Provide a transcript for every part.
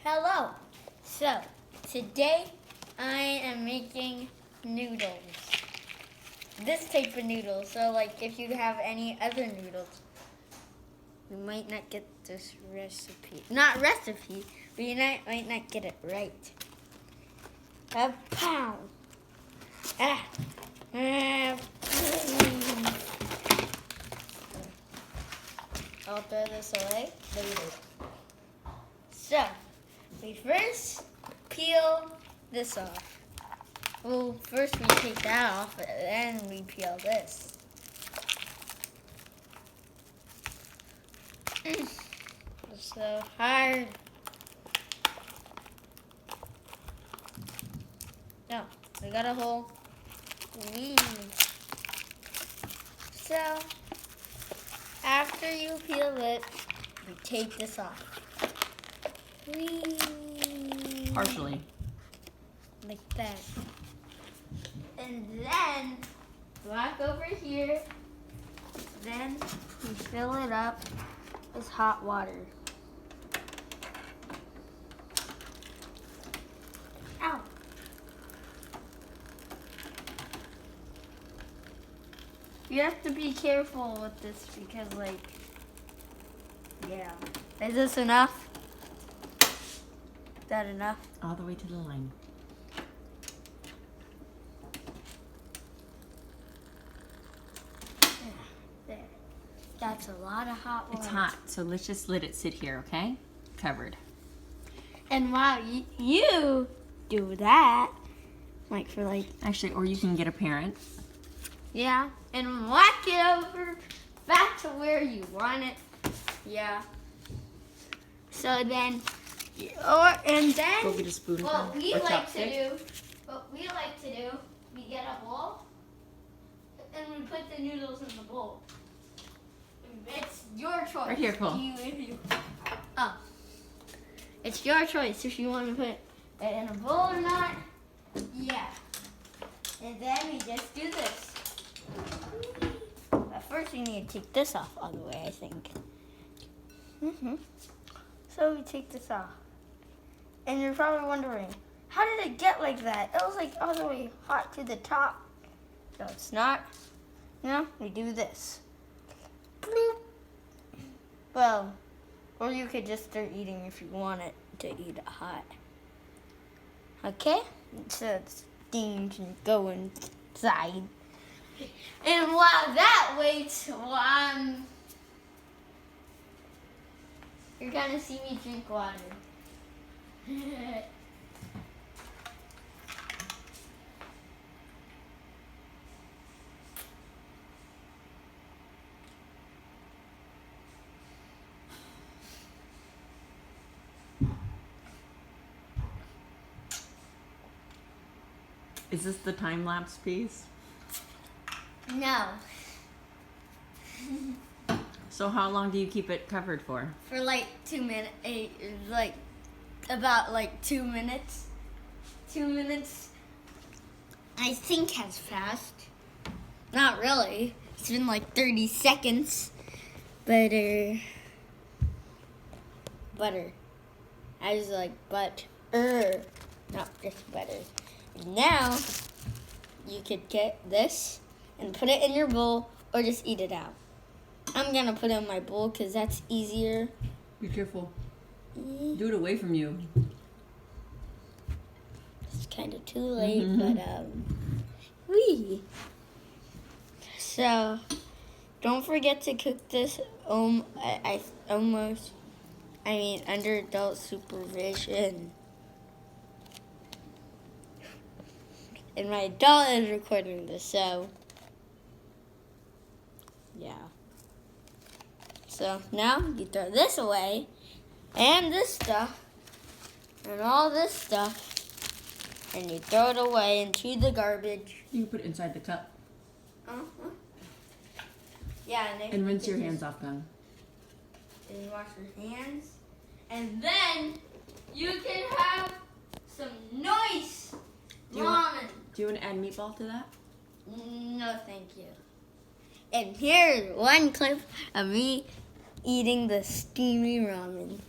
Hello. So, today I am making noodles. This type of noodle. So, like, if you have any other noodles, you might not get this recipe. Not recipe, but you might not get it right. A pound. I'll throw this away later. So, we first peel this off. Well, first we take that off, and then we peel this. It's so hard. No, we got a hole. So, after you peel it, you take this off. Partially. Like that. And then, walk over here. Then, you fill it up with hot water. Ow. You have to be careful with this because, like, yeah. Is this enough? Is that enough? All the way to the line. There. That's a lot of hot water. It's hot, so let's just let it sit here, okay? Covered. And while you do that, like for like... Actually, or you can get a parent. Yeah, and whack it over back to where you want it. Yeah. So then, Go get a spoon. what we or like to chopstick. do, we get a bowl, and we put the noodles in the bowl. It's your choice. Right here, Cole. Oh. It's your choice if you want to put it in a bowl or not. Yeah. And then we just do this. But first we need to take this off all the way, I think. So we take this off. And you're probably wondering, how did it get like that? It was like all the way hot to the top. No, it's not. You know, we do this. Bloop. Well, or you could just start eating if you want it to eat it hot. Okay? So it's steamed and go inside. And while that waits, you're gonna see me drink water. Is this the time-lapse piece? No. So how long do you keep it covered for? For like 2 minutes, about 2 minutes. 2 minutes, I think as fast. Not really. It's been like 30 seconds. Butter. I was like butter. Not just butter. And now, you could get this and put it in your bowl or just eat it out. I'm gonna put it in my bowl because that's easier. Be careful. Do it away from you. It's kind of too late, but wee. So, don't forget to cook this. Under adult supervision. And my adult is recording this, so yeah. So now you throw this away, and this stuff, and all this stuff, and you throw it away into the garbage. You can put it inside the cup. Yeah, And rinse your hands off, Gung. And wash your hands, and then you can have some nice ramen. Do you want to add meatball to that? No, thank you. And here's one clip of me eating the steamy ramen.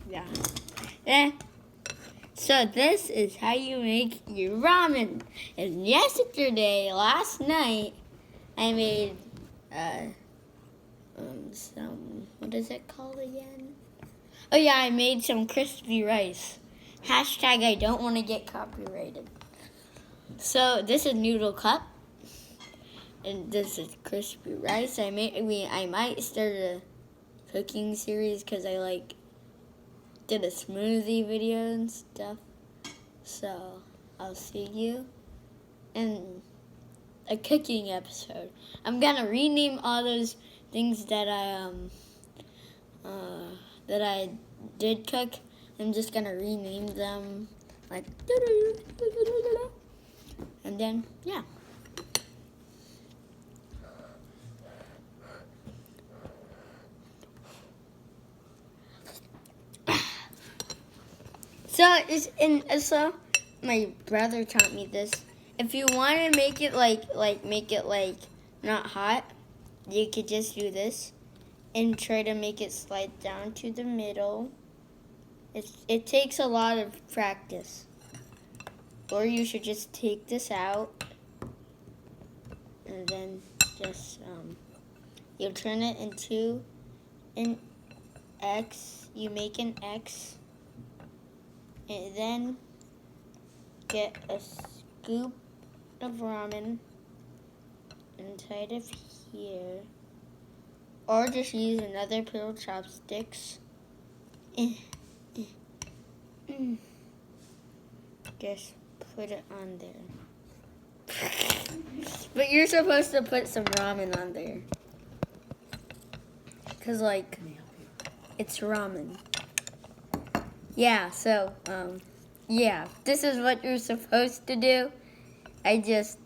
Yeah. Yeah. So this is how you make your ramen. And last night, I made some, what is it called again? Oh yeah, I made some crispy rice. Hashtag I don't want to get copyrighted. So this is Noodle Cup. And this is crispy rice. I might start a cooking series because I did a smoothie video and stuff. So I'll see you in a cooking episode. I'm gonna rename all those things that I did cook. I'm just gonna rename them and then yeah. So my brother taught me this. If you want to make it like not hot, you could just do this and try to make it slide down to the middle. It takes a lot of practice. Or you should just take this out and then just you'll turn it into an X. You make an X. And then get a scoop of ramen inside of here. Or just use another pair of chopsticks. Just put it on there. But you're supposed to put some ramen on there. Because, it's ramen. Yeah, so, yeah, this is what you're supposed to do. I just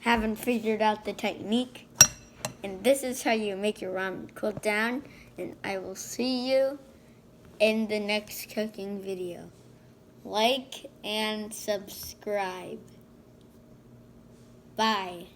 haven't figured out the technique. And this is how you make your ramen cool down. And I will see you in the next cooking video. Like and subscribe. Bye.